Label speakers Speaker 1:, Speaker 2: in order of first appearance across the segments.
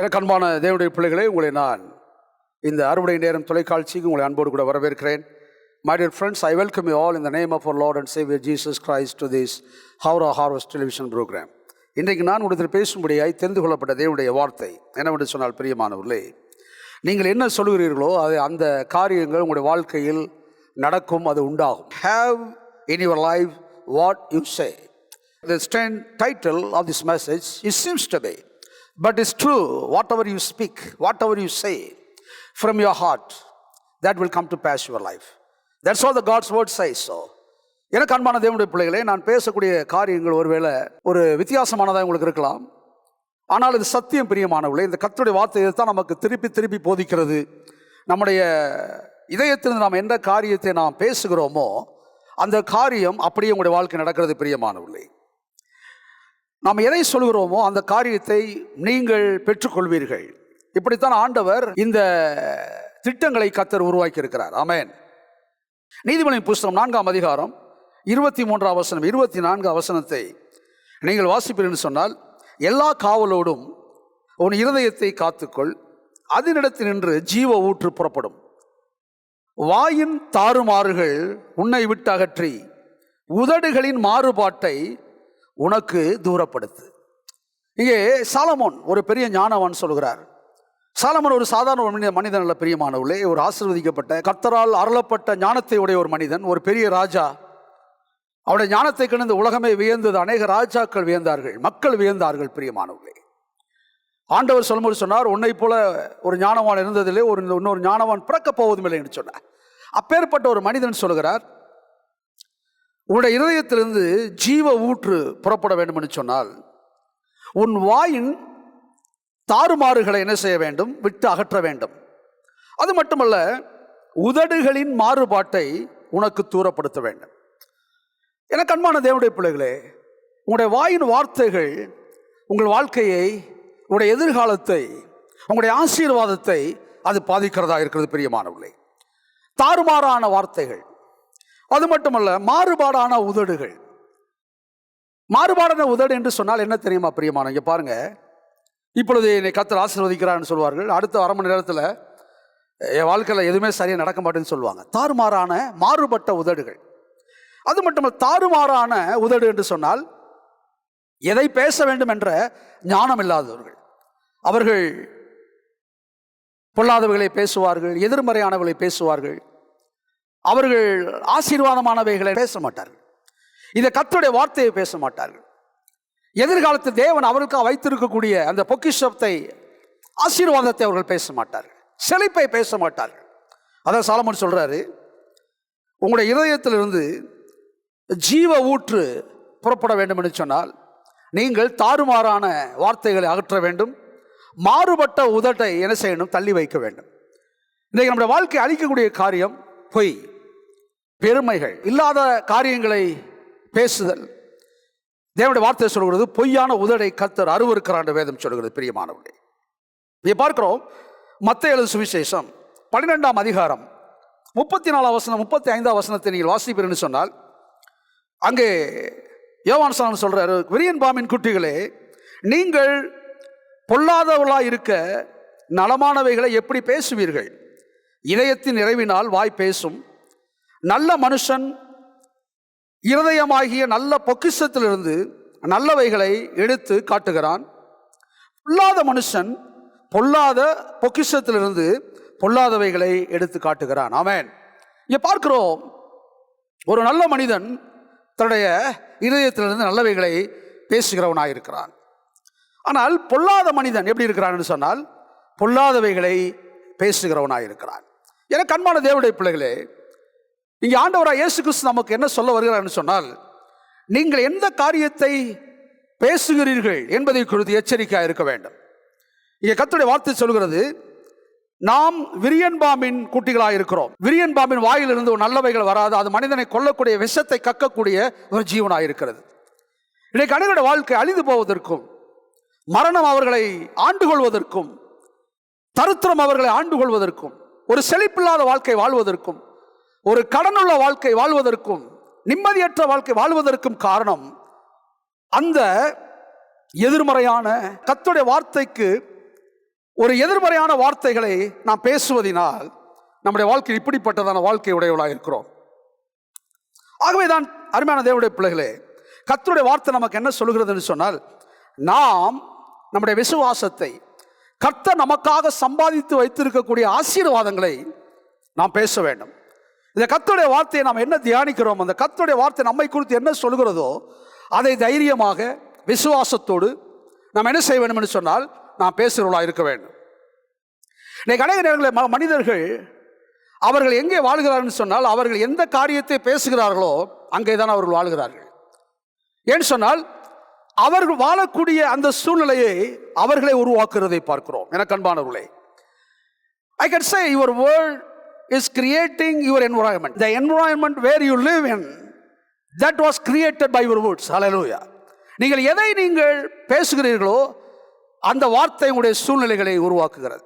Speaker 1: எனக்கு அன்பான தேவனுடைய பிள்ளைகளே, உங்களை நான் இந்த அறுவடை நேரம் தொலைக்காட்சிக்கு உங்களை அன்போடு கூட வரவேற்கிறேன். My dear friends, I welcome you all in the name of our Lord and Savior Jesus Christ to this Howrah Harvest television program. இன்றைக்கு நான் உங்களிடத்தில் பேசும்படியாய் தெரிந்து கொள்ளப்பட்ட தேவனுடைய வார்த்தை என்னவென்று சொன்னால், பிரியமானவர்களே, நீங்கள் என்ன சொல்கிறீர்களோ அது அந்த காரியங்கள் உங்களுடைய வாழ்க்கையில் நடக்கும், அது உண்டாகும். Have in your life what you say. The title of this message, it seems to be, but it's true. Whatever you speak, whatever you say from your heart, that will come to pass your life. That's what the God's word says. So எனக்கு அன்பான தேவனுடைய பிள்ளைகளே, நான் பேசக்கூடிய காரியங்கள் ஒருவேளை ஒரு வித்தியாசமானதாக உங்களுக்கு இருக்கலாம், ஆனால் இது சத்தியம். பிரியமானவர்களே, இந்த கர்த்தருடைய வார்த்தையை தான் நமக்கு திருப்பி திருப்பி போதிக்கிறது. நம்முடைய இதயத்திலிருந்து நாம் எந்த காரியத்தை நாம் பேசுகிறோமோ அந்த காரியம் அப்படியே உங்களுடைய வாழ்க்கை நடக்கிறது. பிரியமானவர்களே, நாம் எதை சொல்கிறோமோ அந்த காரியத்தை நீங்கள் பெற்றுக்கொள்வீர்கள். இப்படித்தான் ஆண்டவர் இந்த திட்டங்களை கர்த்தர் உருவாக்கி இருக்கிறார். ஆமென். நீதிமொழியின் புஸ்தகம் 4ஆம் அதிகாரம் 23ஆம் வசனம் 24 வசனத்தை நீங்கள் வாசிப்பீர்கள் சொன்னால், எல்லா காவலோடும் உன் இருதயத்தை காத்துக்கொள், அதனிடத்தில் நின்று ஜீவ ஊற்று புறப்படும். வாயின் தாறுமாறுகள் உன்னை விட்டு அகற்றி உதடுகளின் மாறுபாட்டை உனக்கு தூரப்படுத்து. இங்கே சாலமோன் ஒரு பெரிய ஞானவான் சொல்கிறார். சாலமோன் ஒரு சாதாரண மனிதன் அல்ல. பிரியமானவர்களே, ஒரு ஆசீர்வதிக்கப்பட்ட கர்த்தரால் அருளப்பட்ட ஞானத்தை உடைய ஒரு மனிதன், ஒரு பெரிய ராஜா. அவருடைய ஞானத்தை கண்டு உலகமே வியந்தது. அநேக ராஜாக்கள் வியந்தார்கள், மக்கள் வியந்தார்கள். பிரியமானவர்களே, ஆண்டவர் சொல்லும்போது சொன்னார், உன்னை போல ஒரு ஞானவான் இருந்ததிலே இன்னொரு ஞானவான் பிறக்கப் போவதும் இல்லை என்று சொன்னார். அப்பேற்பட்ட ஒரு மனிதன் சொல்கிறார், உன்னுடைய இருதயத்திலிருந்து ஜீவ ஊற்று புறப்பட வேண்டும் என்று சொன்னால் உன் வாயின் தாறுமாறுகளை என்ன செய்ய வேண்டும்? விட்டு அகற்ற வேண்டும். அது மட்டுமல்ல, உதடுகளின் மாறுபாட்டை உனக்கு தூரப்படுத்த வேண்டும். எனக்கு அன்பான தேவனுடைய பிள்ளைகளே, உங்களுடைய வாயின் வார்த்தைகள் உங்கள் வாழ்க்கையை, உங்களுடைய எதிர்காலத்தை, உங்களுடைய ஆசீர்வாதத்தை அது பாதிக்கிறதா இருக்கிறது. பிரியமானவர்களே, தாறுமாறான வார்த்தைகள், அது மட்டுமல்ல மாறுபாடான உதடுகள். மாறுபாடான உதடு என்று சொன்னால் என்ன தெரியுமா? பிரியமான, இங்கே பாருங்க, இப்பொழுது என்னை கர்த்தர் ஆசீர்வதிக்கிறான்னு சொல்வார்கள், அடுத்த அரை மணி நேரத்தில் என் வாழ்க்கையில் எதுவுமே சரியாக நடக்க மாட்டேன்னு சொல்லுவாங்க. தாறுமாறான மாறுபட்ட உதடுகள். அது மட்டுமல்ல, தாறுமாறான உதடு என்று சொன்னால் எதை பேச வேண்டும் என்ற ஞானம் இல்லாதவர்கள். அவர்கள் பொல்லாதவைகளை பேசுவார்கள், எதிர்மறையானவைகளை பேசுவார்கள், அவர்கள் ஆசீர்வாதமானவைகளை பேச மாட்டார்கள், இந்த கர்த்தருடைய வார்த்தையை பேச மாட்டார்கள். எதிர்காலத்தில் தேவன் அவர்களுக்காக வைத்திருக்கக்கூடிய அந்த பொக்கிஷத்தை, ஆசீர்வாதத்தை அவர்கள் பேச மாட்டார்கள், செழிப்பை பேச மாட்டார்கள். அதான் சாலமோன் சொல்றாரு, உங்களுடைய இதயத்திலிருந்து ஜீவ ஊற்று புறப்பட வேண்டும் என்று சொன்னால் நீங்கள் தாறுமாறான வார்த்தைகளை அகற்ற வேண்டும், மாறுபட்ட உதட்டை என்ன செய்யணும்? தள்ளி வைக்க வேண்டும். இன்றைக்கு நம்முடைய வாழ்க்கை அழிக்கக்கூடிய காரியம் பொய், பெருமைகள், இல்லாத காரியங்களை பேசுதல். தேவனுடைய வார்த்தை சொல்கிறது, பொய்யான உதடை கர்த்தர் அருவருக்கிறார் என்று வேதம் சொல்கிறது. பிரியமானவர்களே, இதை பார்க்கிறோம். மத்தேயு எழுதின சுவிசேஷம் 12ஆம் அதிகாரம் 34ஆம் வசனம் 35ஆம் வசனத்தை நீங்கள் வாசிப்பீர்கள் சொன்னால், அங்கே யோவான் சாணன் சொல்றாரு, விரியன் பாம்பின் குட்டிகளே, நீங்கள் பொல்லாதவர்களாக இருக்க நலமானவைகளை எப்படி பேசுவீர்கள்? இதயத்தின் நிறைவினால் வாய் பேசும். நல்ல மனுஷன் இருதயமாகிய நல்ல பொக்கிஷத்திலிருந்து நல்லவைகளை எடுத்து காட்டுகிறான். பொல்லாத மனுஷன் பொல்லாத பொக்கிஷத்திலிருந்து பொல்லாதவைகளை எடுத்து காட்டுகிறான். ஆமென். இங்கே பார்க்கிறோம், ஒரு நல்ல மனிதன் தன்னுடைய இதயத்திலிருந்து நல்லவைகளை பேசுகிறவனாயிருக்கிறான். ஆனால் பொல்லாத மனிதன் எப்படி இருக்கிறான் சொன்னால், பொல்லாதவைகளை பேசுகிறவனாயிருக்கிறான். எனக்கு அன்பான தேவனுடைய பிள்ளைகளே, இங்கே ஆண்டவராக இயேசு கிறிஸ்து நமக்கு என்ன சொல்ல வருகிறார் சொன்னால், நீங்கள் எந்த காரியத்தை பேசுகிறீர்கள் என்பதை குறித்து எச்சரிக்கையாக இருக்க வேண்டும். இங்கே கர்த்தருடைய வார்த்தை சொல்கிறது, நாம் விரியன் பாம்பின் குட்டிகளாக இருக்கிறோம். விரியன் பாம்பின் வாயிலிருந்து ஒரு நல்லவைகள் வராது, அது மனிதனை கொல்லக்கூடிய விஷத்தை கக்கக்கூடிய ஒரு ஜீவனாக இருக்கிறது. இன்றைக்கு அநேகருடைய வாழ்க்கை அழிந்து போவதற்கும், மரணம் அவர்களை ஆண்டு கொள்வதற்கும், தரித்திரம் அவர்களை ஆண்டு கொள்வதற்கும், ஒரு செழிப்பில்லாத வாழ்க்கை வாழ்வதற்கும், ஒரு கடனுள்ள வாழ்க்கை வாழ்வதற்கும், நிம்மதியற்ற வாழ்க்கை வாழ்வதற்கும் காரணம் அந்த எதிர்மறையான கர்த்தருடைய வார்த்தைக்கு ஒரு எதிர்மறையான வார்த்தைகளை நாம் பேசுவதினால் நம்முடைய வாழ்க்கை இப்படிப்பட்டதான வாழ்க்கை உடையவளாக இருக்கிறோம். ஆகவேதான் அருமையான தேவனுடைய பிள்ளைகளே, கர்த்தருடைய வார்த்தை நமக்கு என்ன சொல்கிறதுன்னு சொன்னால், நாம் நம்முடைய விசுவாசத்தை, கர்த்தர் நமக்காக சம்பாதித்து வைத்திருக்கக்கூடிய ஆசீர்வாதங்களை நாம் பேச வேண்டும். இந்த கர்த்தருடைய வார்த்தையை நாம் என்ன தியானிக்கிறோம், அந்த கர்த்தருடைய வார்த்தை நம்மை குறித்து என்ன சொல்கிறதோ அதை தைரியமாக விசுவாசத்தோடு நாம் என்ன செய்ய வேண்டும் என்று சொன்னால் நாம் பேசுகிறவர்களாக இருக்க வேண்டும். இன்னைக்கு அநேக நேரங்களில் மனிதர்கள் அவர்கள் எங்கே வாழ்கிறார்கள் சொன்னால், அவர்கள் எந்த காரியத்தை பேசுகிறார்களோ அங்கே தான் அவர்கள் வாழ்கிறார்கள். ஏன்னு சொன்னால் அவர்கள் வாழக்கூடிய அந்த சூழ்நிலையை அவர்களை உருவாக்குறதை பார்க்கிறோம். எனக்கு அன்பானவர்களே, I can say your world is creating your environment. The environment where you live in, that was created by your words. Hallelujah. நீங்கள் எதை நீங்கள் பேசுகிறீர்களோ அந்த வார்த்தை உங்களுடைய சூழ்நிலைகளை உருவாக்குகிறது.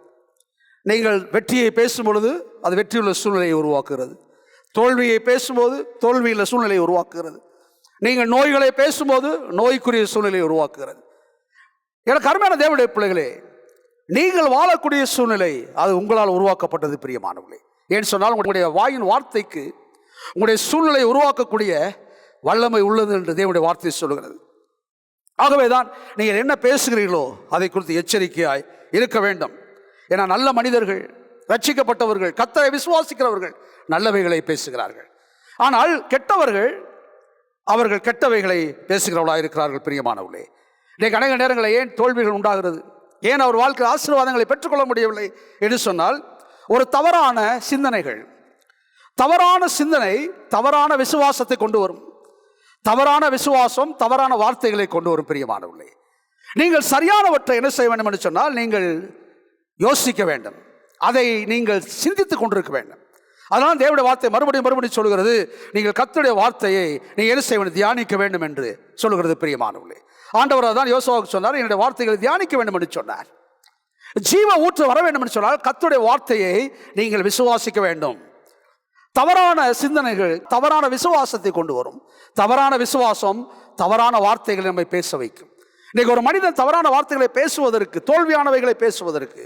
Speaker 1: நீங்கள் வெற்றியை பேசும்பொழுது அது வெற்றியுள்ள சூழ்நிலையை உருவாக்குகிறது. தோல்வியை பேசும்போது தோல்வியுள்ள சூழ்நிலையை உருவாக்குகிறது. நீங்கள் நோய்களை பேசும்போது நோய்க்குரிய சூழ்நிலையை உருவாக்குகிறது. எனக்கு அருமையான தேவனுடைய பிள்ளைகளே, நீங்கள் வாழக்கூடிய சூழ்நிலை அது உங்களால் உருவாக்கப்பட்டது பிரியமானவர்களே. ஏன்னு சொன்னால் உங்களுடைய வாயின் வார்த்தைக்கு உங்களுடைய சூழ்நிலை உருவாக்கக்கூடிய வல்லமை உள்ளது என்று தேவனுடைய வார்த்தை சொல்லுகிறது. ஆகவேதான் நீங்கள் என்ன பேசுகிறீர்களோ அதை குறித்து எச்சரிக்கையாய் இருக்க வேண்டும். ஏன்னா நல்ல மனிதர்கள், ரட்சிக்கப்பட்டவர்கள், கர்த்தரை விசுவாசிக்கிறவர்கள் நல்லவைகளை பேசுகிறார்கள். ஆனால் கெட்டவர்கள் அவர்கள் கெட்டவைகளை பேசுகிறவர்களாக இருக்கிறார்கள் பிரியமானவர்களே. இன்றைக்கு அநேக நேரங்களில் ஏன் தோல்விகள் உண்டாகிறது, ஏன் அவர் வாழ்க்கையில் ஆசீர்வாதங்களை பெற்றுக்கொள்ள முடியவில்லை என்று சொன்னால், ஒரு தவறான சிந்தனைகள். தவறான சிந்தனை தவறான விசுவாசத்தை கொண்டு வரும். தவறான விசுவாசம் தவறான வார்த்தைகளை கொண்டு வரும் பிரியமானவர்களே. நீங்கள் சரியானவற்றை என்ன செய்ய வேண்டும் என்று சொன்னால் நீங்கள் யோசிக்க வேண்டும், அதை நீங்கள் சிந்தித்துக் கொண்டிருக்க வேண்டும். அதனால் தேவனுடைய வார்த்தை மறுபடியும் சொல்கிறது, நீங்கள் கர்த்தருடைய வார்த்தையை நீங்கள் என்ன செய்ய வேண்டும், தியானிக்க வேண்டும் என்று சொல்கிறது பிரியமானவர்களே. ஆண்டவர் தான் யோசுவாவுக்கு சொன்னார், என்னுடைய வார்த்தைகளை தியானிக்க வேண்டும் என்று சொன்னார். ஜீவ ஊற்று வர வேண்டும் என்று சொன்னால் கர்த்தருடைய வார்த்தையை நீங்கள் விசுவாசிக்க வேண்டும். தவறான சிந்தனைகள் தவறான விசுவாசத்தை கொண்டு வரும். தவறான விசுவாசம் தவறான வார்த்தைகளை நம்மை பேச வைக்கும். இன்னைக்கு ஒரு மனிதன் தவறான வார்த்தைகளை பேசுவதற்கு, தோல்வியானவைகளை பேசுவதற்கு,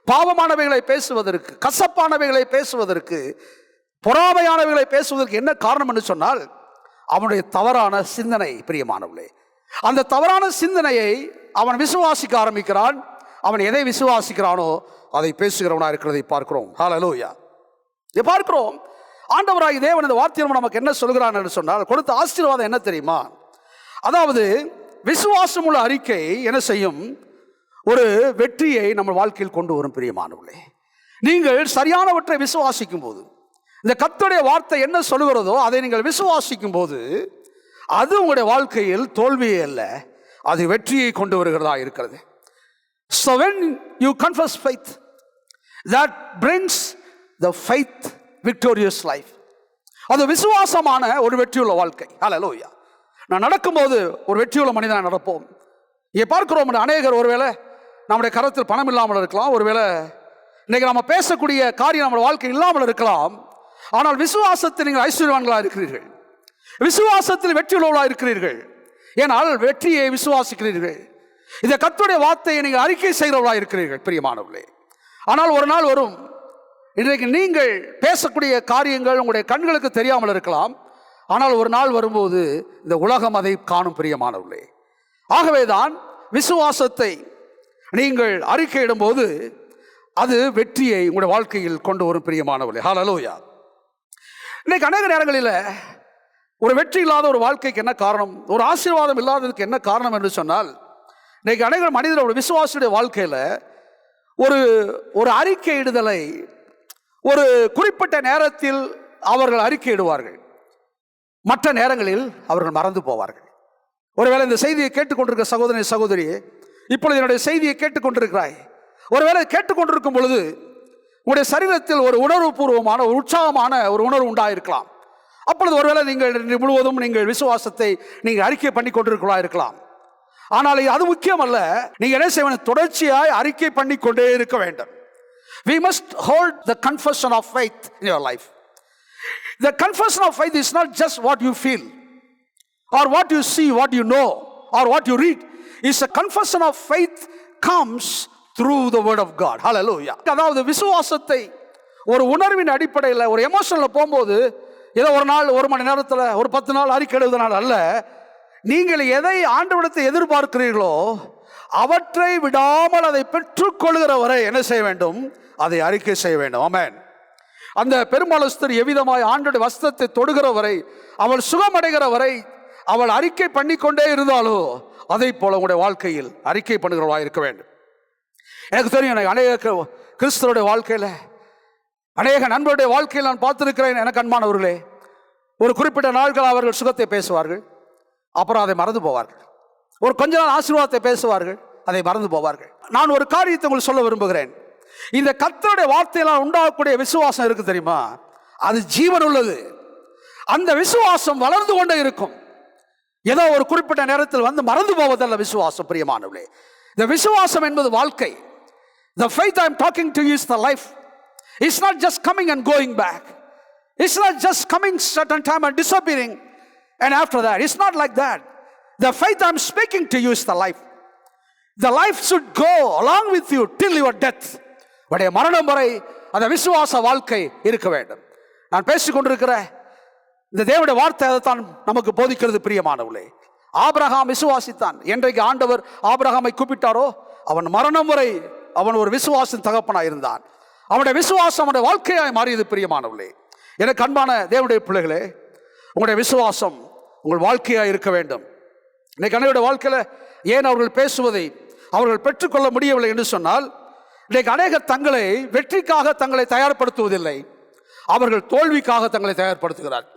Speaker 1: பாவமானவைகளை பேசுவதற்கு, கசப்பானவைகளை பேசுவதற்கு, பொறாமையானவைகளை பேசுவதற்கு என்ன காரணம் என்று சொன்னால் அவனுடைய தவறான சிந்தனை பிரியமானவர்களே. அந்த தவறான சிந்தனையை அவன் விசுவாசிக்க ஆரம்பிக்கிறான். அவன் எதை விசுவாசிக்கிறானோ அதை பேசுகிறவனாக இருக்கிறதை பார்க்கிறோம். ஹல்லேலூயா. இதை பார்க்கிறோம். ஆண்டவராகிய தேவன் இந்த வார்த்தையை நமக்கு என்ன சொல்கிறான் என்று சொன்னால், கொடுத்த ஆசீர்வாதம் என்ன தெரியுமா? அதாவது விசுவாசம் உள்ள அறிக்கை என்ன செய்யும், ஒரு வெற்றியை நம்ம வாழ்க்கையில் கொண்டு வரும் பிரியமானவர்களே. நீங்கள் சரியானவற்றை விசுவாசிக்கும் போது, இந்த கர்த்தருடைய வார்த்தை என்ன சொல்லுகிறதோ அதை நீங்கள் விசுவாசிக்கும் போது அது உங்களுடைய வாழ்க்கையில் தோல்வியே அல்ல, அது வெற்றியை கொண்டு வருகிறதா இருக்கிறது. So when you confess faith, that brings the faith victorious life. அது விசுவாசமான ஒரு வெற்றியுள்ள வாழ்க்கை. ஹல்லேலூயா. நான் நடக்கும்போது ஒரு வெற்றியுள்ள மனிதனாக நடப்போம். இங்கே பார்க்கிறோம், அநேகர் ஒருவேளை நம்முடைய கரத்தில் பணம் இல்லாமல் இருக்கலாம், ஒருவேளை இன்னைக்கு நம்ம பேசக்கூடிய காரியம் நம்ம வாழ்க்கை இல்லாமல் இருக்கலாம். ஆனால் விசுவாசத்தில் நீங்கள் ஐஸ்வர்யவான்களாக இருக்கிறீர்கள், விசுவாசத்தில் வெற்றியுள்ளவர்களாக இருக்கிறீர்கள். ஏனால் வெற்றியை விசுவாசிக்கிறீர்கள். இந்த கர்த்தருடைய வார்த்தையை நீங்கள் அறிக்கை செய்கிறவர்களாக இருக்கிறீர்கள் பிரியமானவர்களே. ஆனால் ஒரு நாள் வரும், இன்றைக்கு நீங்கள் பேசக்கூடிய காரியங்கள் உங்களுடைய கண்களுக்கு தெரியாமல் இருக்கலாம். ஆனால் ஒரு நாள் வரும்போது இந்த உலகம் அதை காணும் பிரியமானவர்களே. ஆகவேதான் விசுவாசத்தை நீங்கள் அறிக்கையிடும் போது அது வெற்றியை உங்களுடைய வாழ்க்கையில் கொண்டு வரும் பிரியமானவர்களே. ஹல்லேலூயா. இன்னைக்கு அநேக நேரங்களில் ஒரு வெற்றி இல்லாத ஒரு வாழ்க்கைக்கு என்ன காரணம், ஒரு ஆசீர்வாதம் இல்லாததுக்கு என்ன காரணம் என்று சொன்னால், இன்னைக்கு அநேக மனிதர்கள் விசுவாசியுடைய வாழ்க்கையில் ஒரு அறிக்கையிடுதலை ஒரு குறிப்பிட்ட நேரத்தில் அவர்கள் அறிக்கையிடுவார்கள், மற்ற நேரங்களில் அவர்கள் மறந்து போவார்கள். ஒருவேளை இந்த செய்தியை கேட்டுக்கொண்டிருக்கிற சகோதரி சகோதரியே, இப்பொழுது என்னுடைய செய்தியை கேட்டுக்கொண்டிருக்கிறாய். ஒருவேளை கேட்டுக்கொண்டிருக்கும் பொழுது உங்களுடைய சரீரத்தில் ஒரு உணர்வுபூர்வமான ஒரு உற்சாகமான ஒரு உணர்வு உண்டாயிருக்கலாம். அப்பொழுது ஒருவேளை நீங்கள் முழுவதும் நீங்கள் விசுவாசத்தை நீங்கள் அறிக்கை பண்ணி கொண்டிருக்கிறா இருக்கலாம். ஆனால் அது முக்கியம் அல்ல. நீங்கள் என்ன செய்ய வேண்டும், தொடர்ச்சியாய் அறிக்கை பண்ணி கொண்டே இருக்க வேண்டும். We must hold the confession of faith in your life. The confession of faith is not just what you feel or what you see, what you know or what you read. It's a confession of faith comes through the word of God. Hallelujah. அதாவது விசுவாசத்தை ஒரு உணர்வின் அடிப்படையில் ஒரு எமோஷனில் போகும்போது ஏதோ ஒரு நாள், ஒரு மணி நேரத்தில், ஒரு 10 நாள் அறிக்கை எழுதுனால அல்ல. நீங்கள் எதை ஆண்டவரிடத்தை எதிர்பார்க்கிறீர்களோ அவற்றை விடாமல் அதை பெற்றுக்கொள்கிற வரை என்ன செய்ய வேண்டும்? அதை அறிக்கை செய்ய வேண்டும். ஆமென். அந்த பெரும்பாலஸ்தர் எவ்விதமாய் ஆண்டோட வஸ்திரத்தை தொடுகிற வரை, அவள் சுகமடைகிற வரை அவள் அறிக்கை பண்ணிக்கொண்டே இருந்தாலோ அதை போல உங்களுடைய வாழ்க்கையில் அறிக்கை பண்ணுகிறவளாக இருக்க வேண்டும். எனக்கு தெரியும், எனக்கு அநேக கிறிஸ்தவருடைய வாழ்க்கையில், அநேக நண்பருடைய வாழ்க்கையில் நான் பார்த்திருக்கிறேன். எனக்கு அன்பானவர்களே, ஒரு குறிப்பிட்ட நாட்கள் அவர்கள் சுகத்தை பேசுவார்கள், அப்புறம் அதை மறந்து போவார்கள். ஒரு கொஞ்ச நாள் ஆசீர்வாதத்தை பேசுவார்கள், அதை மறந்து போவார்கள். நான் ஒரு காரியத்தை உங்களுக்கு சொல்ல விரும்புகிறேன். இந்த கர்த்தருடைய வார்த்தையெல்லாம் உண்டாகக்கூடிய விசுவாசம் இருக்கு தெரியுமா, அது ஜீவன் உள்ளது. அந்த விசுவாசம் வளர்ந்து கொண்டே இருக்கும். ஏதோ ஒரு குறிப்பிட்ட நேரத்தில் வந்து மறந்து போவதல்ல விசுவாசம். பிரியமானவர்களே, இந்த விசுவாசம் என்பது வாழ்க்கை. The faith I am talking to you is the life. It's not just coming and going back. It's not just coming certain time and disappearing and after that. It's not like that. The faith I am speaking to you is the life. The life should go along with you till your death. உடைய மரணம் வரை அந்த விசுவாச வாழ்க்கை இருக்க வேண்டும். நான் பேசிக்கொண்டிருக்கிற இந்த தேவனுடைய வார்த்தை அதைத்தான் நமக்கு போதிக்கிறது. பிரியமானவர்களே, ஆபிரகாம் விசுவாசித்தான். என்றைக்கு ஆண்டவர் ஆபிரகாமை கூப்பிட்டாரோ அவன் மரணம் வரை அவன் ஒரு விசுவாசின் தகப்பனாய் இருந்தான். அவனுடைய விசுவாசம் அவனுடைய வாழ்க்கையாய் மாறியது. பிரியமானவர்களே, எனக்கு அன்பான தேவனுடைய பிள்ளைகளே, உங்களுடைய விசுவாசம் உங்கள் வாழ்க்கையாய் இருக்க வேண்டும். இன்னைக்கு அனைவருடைய வாழ்க்கையில் ஏன் அவர்கள் பேசுவதை அவர்கள் பெற்றுக்கொள்ள முடியவில்லை என்று சொன்னால், இன்றைக்கு அநேகர் தங்களை வெற்றிக்காக தங்களை தயார்படுத்துவதில்லை, அவர்கள் தோல்விக்காக தங்களை தயார்படுத்துகிறார்கள்.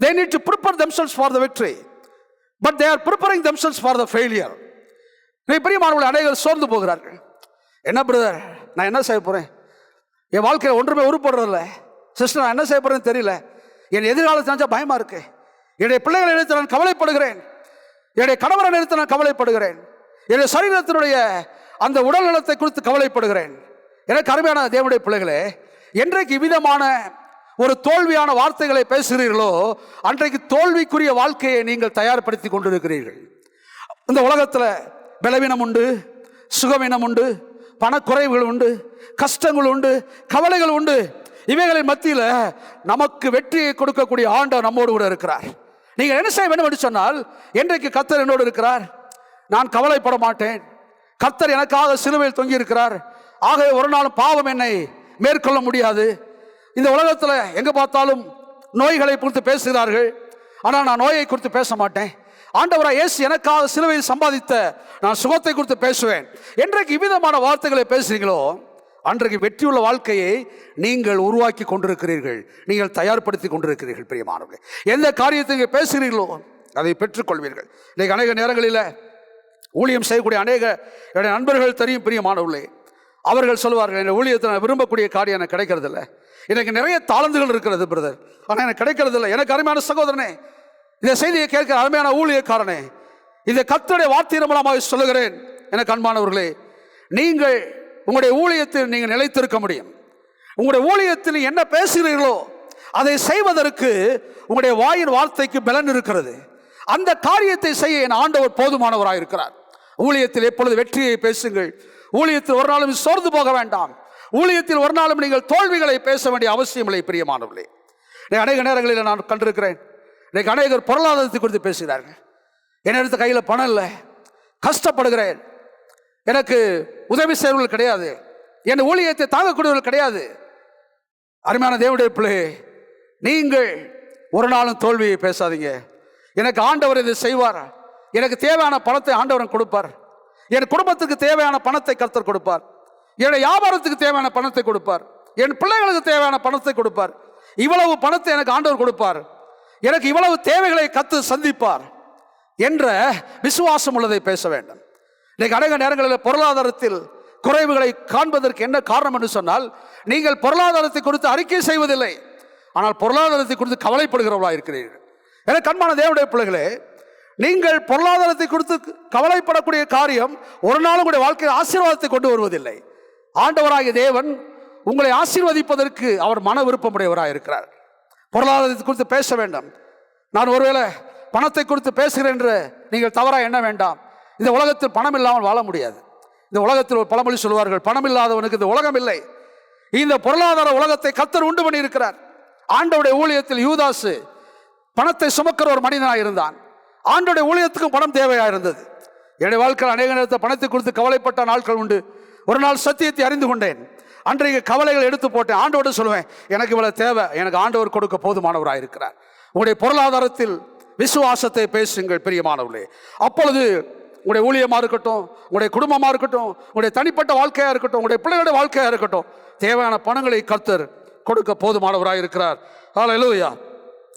Speaker 1: They need to prepare themselves for the victory, but they are preparing themselves for the failure. பிரியமானவர்களே, அநேகர் சோர்ந்து போகிறார்கள். என்ன பிரதர், நான் என்ன செய்ய போகிறேன்? என் வாழ்க்கையில் ஒன்றுமே உருப்படுறதில்ல. சிஸ்டர், நான் என்ன செய்ய போகிறேன்னு தெரியல. என் எதிர்காலத்தை நினைச்சா பயமாக இருக்கு. என்னுடைய பிள்ளைகளை நினைத்து நான் கவலைப்படுகிறேன். என்னுடைய கணவரை நினைத்து நான் கவலைப்படுகிறேன். என்னுடைய சரீரத்தினுடைய அந்த உடல் நலத்தை குறித்து கவலைப்படுகிறேன். எனக்கு அருமையான தேவனுடைய பிள்ளைகளே, என்றைக்கு இவ்விதமான ஒரு தோல்வியான வார்த்தைகளை பேசுகிறீர்களோ அன்றைக்கு தோல்விக்குரிய வாழ்க்கையை நீங்கள் தயார்படுத்தி கொண்டிருக்கிறீர்கள். இந்த உலகத்தில் பலவீனம் உண்டு, சுகவீனம் உண்டு, பணக்குறைவுகள் உண்டு, கஷ்டங்கள் உண்டு, கவலைகள் உண்டு. இவைகளின் மத்தியில் நமக்கு வெற்றியை கொடுக்கக்கூடிய ஆண்டவர் நம்மோடு கூட இருக்கிறார். நீங்கள் என்ன செய்ய வேண்டும் என்று சொன்னால், என்றைக்கு கர்த்தர் என்னோடு இருக்கிறார், நான் கவலைப்பட மாட்டேன். கர்த்தர் எனக்காக சிலுவையில் தொங்கி இருக்கிறார். ஆகவே ஒரு நாளும் பாவம் என்னை மேற்கொள்ள முடியாது. இந்த உலகத்தில் எங்கே பார்த்தாலும் நோய்களை குறித்து பேசுகிறார்கள், ஆனால் நான் நோயை குறித்து பேச மாட்டேன். ஆண்டவராக இயேசு எனக்காக சிலுவையில் சம்பாதித்த நான் சுகத்தை குறித்து பேசுவேன். என்றைக்கு இவ்விதமான வார்த்தைகளை பேசுகிறீங்களோ அன்றைக்கு வெற்றியுள்ள வாழ்க்கையை நீங்கள் உருவாக்கி கொண்டிருக்கிறீர்கள், நீங்கள் தயார்படுத்தி கொண்டிருக்கிறீர்கள். பிரியமானவர்களே, எந்த காரியத்தை நீங்கள் பேசுகிறீர்களோ அதை பெற்றுக்கொள்வீர்கள். இன்றைக்கு அநேக நேரங்களில் ஊழியம் செய்யக்கூடிய அநேக என்னுடைய நண்பர்கள் தெரியும். பிரியமானவர்களே, அவர்கள் சொல்வார்கள், என் ஊழியத்தை நான் விரும்பக்கூடிய காரியம் எனக்கு கிடைக்கிறதில்ல. எனக்கு நிறைய தாளந்துகள் இருக்கிறது பிரதர், ஆனால் எனக்கு கிடைக்கிறதில்லை. எனக்கு அருமையான சகோதரனே, இந்த செய்தியை கேட்கிற அருமையான ஊழியக்காரனே, இதை கர்த்தருடைய வார்த்தை மூலமாக சொல்லுகிறேன். எனக்கு அன்பானவர்களே, நீங்கள் உங்களுடைய ஊழியத்தில் நீங்கள் நிலைத்திருக்க முடியும். உங்களுடைய ஊழியத்தில் என்ன பேசுகிறீர்களோ அதை செய்வதற்கு உங்களுடைய வாயின் வார்த்தைக்கு பலன் இருக்கிறது. அந்த காரியத்தை செய்ய என் ஆண்டவர் போதுமானவராக இருக்கிறார். ஊழியத்தில் எப்பொழுது வெற்றியை பேசுங்கள். ஊழியத்தில் ஒரு நாளும் சோர்ந்து போக வேண்டாம். ஊழியத்தில் ஒரு நாளும் நீங்கள் தோல்விகளை பேச வேண்டிய அவசியம் இல்லை. பிரியமானவர்களே, அநேக நேரங்களில் நான் கண்டிருக்கிறேன், இன்னைக்கு அநேகர் பொருளாதாரத்தை குறித்து பேசுகிறார்கள். என்னிடத்து கையில் பணம் இல்லை, கஷ்டப்படுகிறேன், எனக்கு உதவி செய்வர்கள் கிடையாது, என் ஊழியத்தை தாங்கக்கூடியவர்கள் கிடையாது. அருமையான தேவனுடைய பிள்ளையே, நீங்கள் ஒரு நாளும் தோல்வியை பேசாதீங்க. எனக்கு ஆண்டவர் இதை செய்வார், எனக்கு தேவையான பணத்தை ஆண்டவரன் கொடுப்பார், என் குடும்பத்துக்கு தேவையான பணத்தை கர்த்தர் கொடுப்பார், என்னுடைய வியாபாரத்துக்கு தேவையான பணத்தை கொடுப்பார், என் பிள்ளைகளுக்கு தேவையான பணத்தை கொடுப்பார், இவ்வளவு பணத்தை எனக்கு ஆண்டவர் கொடுப்பார், எனக்கு இவ்வளவு தேவைகளை கர்த்தர் சந்திப்பார் என்ற விசுவாசம் உள்ளதை பேச வேண்டும். இன்னைக்கு அநேக நேரங்களில் பொருளாதாரத்தில் குறைவுகளை காண்பதற்கு என்ன காரணம் என்று சொன்னால், நீங்கள் பொருளாதாரத்தை குறித்து அறிக்கை செய்வதில்லை, ஆனால் பொருளாதாரத்தை குறித்து கவலைப்படுகிறவர்களாக இருக்கிறீர்கள். எனக்கு அன்பான தேவனுடைய பிள்ளைகளே, நீங்கள் பொருளாதாரத்தை குறித்து கவலைப்படக்கூடிய காரியம் ஒரு நாளும் உங்களுடைய வாழ்க்கையில் ஆசீர்வாதத்தை கொண்டு வருவதில்லை. ஆண்டவராகிய தேவன் உங்களை ஆசீர்வதிப்பதற்கு அவர் மன விருப்பமுடையவராக இருக்கிறார். பொருளாதாரத்தை குறித்து பேச வேண்டாம். நான் ஒருவேளை பணத்தை குறித்து பேசுகிறேன் என்று நீங்கள் தவறாக எண்ண வேண்டாம். இந்த உலகத்தில் பணம் இல்லாமல் வாழ முடியாது. இந்த உலகத்தில் ஒரு பழமொழி சொல்வார்கள், பணம் இல்லாதவனுக்கு இந்த உலகம் இல்லை. இந்த பொருளாதார உலகத்தை கர்த்தர் உண்டு பண்ணி இருக்கிறார். ஆண்டவருடைய ஊழியத்தில் யூதாசு பணத்தை சுமக்கிற ஒரு மனிதனாக இருந்தான். ஆண்டவருடைய ஊழியத்துக்கும் பணம் தேவையாக இருந்தது. என்னுடைய வாழ்க்கையில் அநேக நேரத்தை பணத்தை குறித்து கவலைப்பட்ட நாட்கள் உண்டு. ஒரு நாள் சத்தியத்தை அறிந்து கொண்டேன். அன்றைக்கு கவலைகள் எடுத்து போட்டேன். ஆண்டவரோடு சொல்லுவேன், எனக்கு இவ்வளவு தேவை, எனக்கு ஆண்டவர் கொடுக்க போதுமானவராக இருக்கிறார். உங்களுடைய பொருளாதாரத்தில் விசுவாசத்தை பேசுங்கள் பிரியமானவர்களே. அப்பொழுது உங்களுடைய ஊழியமாக இருக்கட்டும், உங்களுடைய குடும்பமாக இருக்கட்டும், உங்களுடைய தனிப்பட்ட வாழ்க்கையாக இருக்கட்டும், உங்களுடைய பிள்ளைகளுடைய வாழ்க்கையாக இருக்கட்டும், தேவையான பணங்களை கர்த்தர் கொடுக்க போதுமானவராக இருக்கிறார். ஹல்லேலூயா.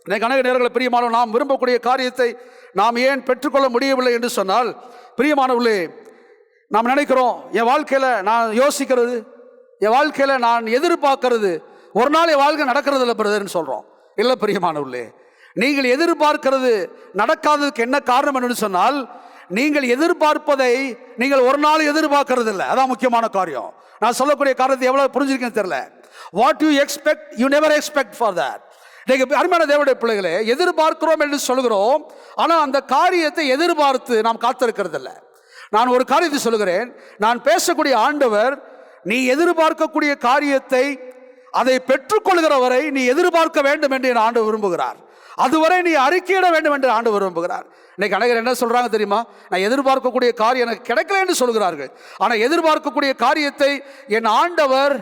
Speaker 1: இன்னைக்கு அநேக நேரங்களில் பிரியமானவர், நாம் விரும்பக்கூடிய காரியத்தை நாம் ஏன் பெற்றுக்கொள்ள முடியவில்லை என்று சொன்னால், பிரியமானவர்களே, நாம் நினைக்கிறோம், என் வாழ்க்கையில் நான் யோசிக்கிறது, என் வாழ்க்கையில் நான் எதிர்பார்க்கறது ஒரு நாள் என் வாழ்க்கை நடக்கிறது இல்லை பிரதர்ன்னு சொல்கிறோம். இல்லை பிரியமானவர்களே, நீங்கள் எதிர்பார்க்கிறது நடக்காததுக்கு என்ன காரணம் என்று சொன்னால், நீங்கள் எதிர்பார்ப்பதை நீங்கள் ஒரு நாள் எதிர்பார்க்கறது இல்லை. அதான் முக்கியமான காரியம். நான் சொல்லக்கூடிய காரணத்தை எவ்வளவு புரிஞ்சிருக்கேன்னு தெரியல. What you expect you never expect for that. அருமையான தேவனுடைய பிள்ளைகளே, எதிர்பார்க்கிறோம் என்று சொல்கிறோம், ஆனால் அந்த காரியத்தை எதிர்பார்த்து நாம் காத்திருக்கிறது இல்லை. நான் ஒரு காரியத்தை சொல்கிறேன், நான் பேசக்கூடிய ஆண்டவர், நீ எதிர்பார்க்கக்கூடிய காரியத்தை அதை பெற்றுக்கொள்கிற வரை நீ எதிர்பார்க்க வேண்டும் என்று என் ஆண்டவர் விரும்புகிறார். அதுவரை நீ அறிக்கையிட வேண்டும் என்று ஆண்டவர் விரும்புகிறார். இன்னைக்கு அநேகர் என்ன சொல்றாங்க தெரியுமா? நான் எதிர்பார்க்கக்கூடிய காரியம் எனக்கு கிடைக்கல என்று சொல்கிறார்கள். ஆனால் எதிர்பார்க்கக்கூடிய காரியத்தை என் ஆண்டவர்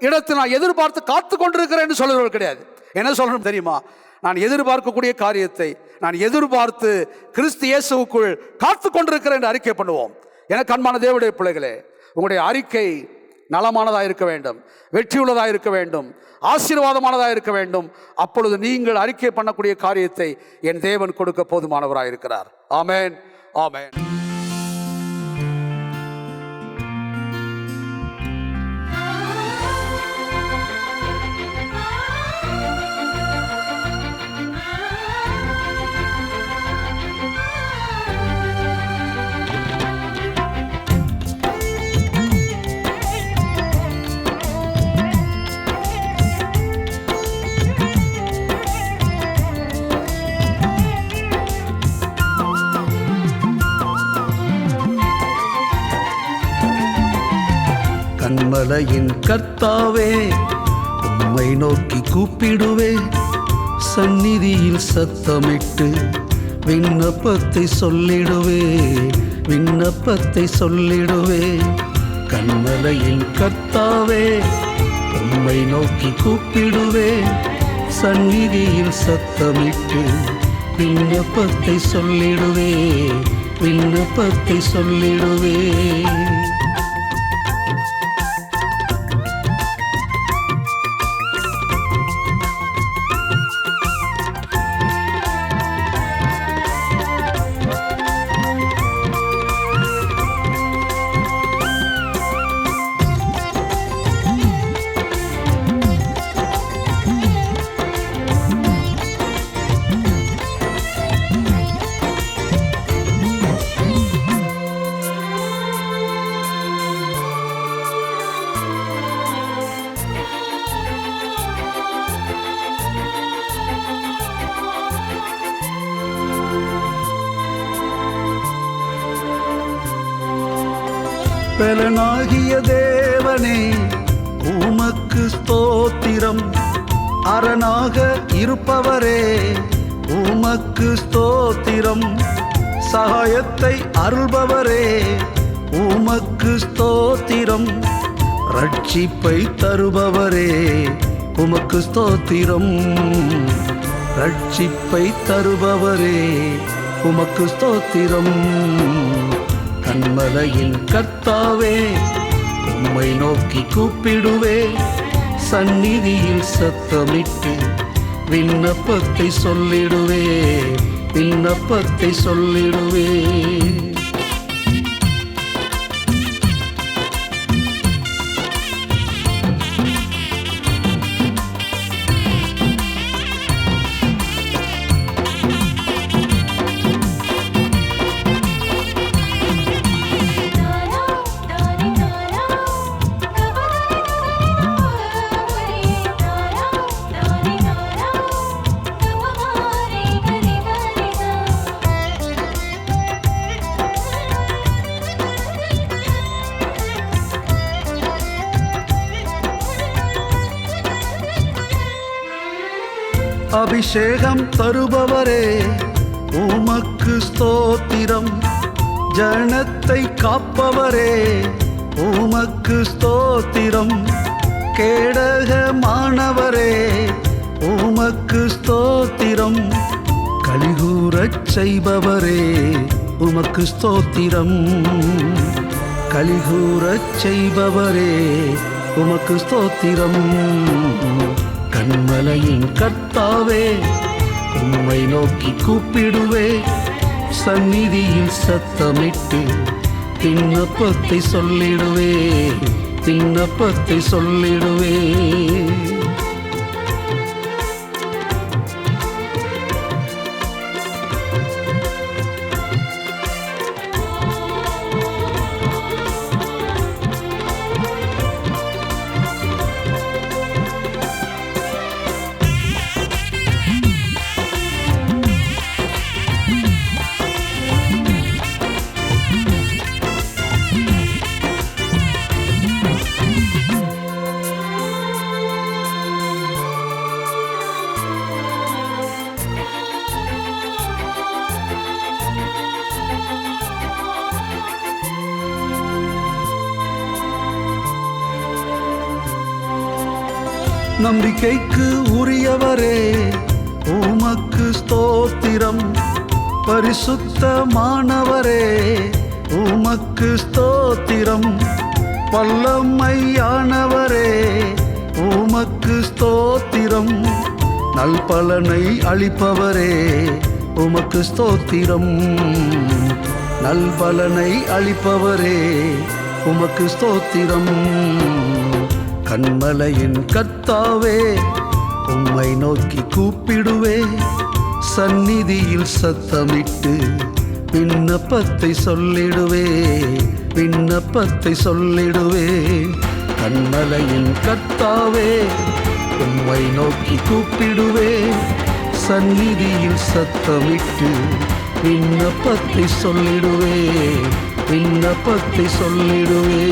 Speaker 1: இடத்தில் நான் எதிர்பார்த்து காத்து கொண்டிருக்கிறேன் என்று சொல்கிறவர்கள் கிடையாது. என்ன சொல்லணும் தெரியுமா? நான் எதிர்பார்க்கக்கூடிய காரியத்தை நான் எதிர்பார்த்து கிறிஸ்து இயேசுவுக்குள் காத்து கொண்டிருக்கிறேன் என்று அறிக்கை பண்ணுவோம். எனக்கு அன்பான தேவனுடைய பிள்ளைகளே, உங்களுடைய அறிக்கை நலமானதாக இருக்க வேண்டும், வெற்றியுள்ளதாக இருக்க வேண்டும், ஆசீர்வாதமானதாக இருக்க வேண்டும். அப்பொழுது நீங்கள் அறிக்கை பண்ணக்கூடிய காரியத்தை என் தேவன் கொடுக்க போதுமானவராக இருக்கிறார். ஆமென், ஆமென்.
Speaker 2: கன்மலையின் கர்த்தாவே, உம்மை நோக்கி கூப்பிடுவே, சந்நிதியில் சத்தமிட்டு விண்ணப்பத்தை சொல்லிடுவே, விண்ணப்பத்தை சொல்லிடுவே. கன்மலையின் கர்த்தாவே, உம்மை நோக்கி கூப்பிடுவே, சந்நிதியில் சத்தமிட்டு விண்ணப்பத்தை சொல்லிடுவே, விண்ணப்பத்தை சொல்லிடுவே. பலனாகிய தேவனே, உமக்கு ஸ்தோத்திரம். அரணாக இருப்பவரே, உமக்கு ஸ்தோத்திரம். சகாயத்தை அருள்பவரே, உமக்கு ஸ்தோத்திரம். ரட்சிப்பை தருபவரே, உமக்கு ஸ்தோத்திரம். ரட்சிப்பை தருபவரே, உமக்கு ஸ்தோத்திரம். கன்மலையின் கர்த்தாவே, உம்மை நோக்கி கூப்பிடுவே, சந்நிதியில் சத்தமிட்டு விண்ணப்பத்தை சொல்லிடுவே, விண்ணப்பத்தை சொல்லிடுவே. அபிஷேகம் தருபவரே உமக்கு ஸ்தோத்திரம். ஜனத்தை காப்பவரே உமக்கு ஸ்தோத்திரம். கேடகமானவரே உமக்கு ஸ்தோத்திரம். கலிகூரச் செய்பவரே உமக்கு ஸ்தோத்திரம். கலிகூரச் செய்பவரே உமக்கு ஸ்தோத்திரம். கண்மலையின் கர்த்தாவே உம்மை நோக்கி கூப்பிடுவே. சந்நிதியில் சத்தமிட்டு விண்ணப்பத்தை சொல்லிடுவே. விண்ணப்பத்தை சொல்லிடுவே. நம்பிக்கைக்கு உரியவரே உமக்கு ஸ்தோத்திரம். பரிசுத்தமானவரே உமக்கு ஸ்தோத்திரம். வல்லமையானவரே உமக்கு ஸ்தோத்திரம். நல்பலனை அளிப்பவரே உமக்கு ஸ்தோத்திரம். நல்பலனை அளிப்பவரே உமக்கு ஸ்தோத்திரம். கண்மலையின் கர்த்தாவே உம்மை நோக்கி கூப்பிடுவே. சந்நிதியில் சத்தமிட்டு விண்ணப்பத்தை சொல்லிடுவே. விண்ணப்பத்தை சொல்லிடுவே. கண்மலையின் கர்த்தாவே உம்மை நோக்கி கூப்பிடுவே. சந்நிதியில் சத்தமிட்டு விண்ணப்பத்தை சொல்லிடுவே. விண்ணப்பத்தை சொல்லிடுவே.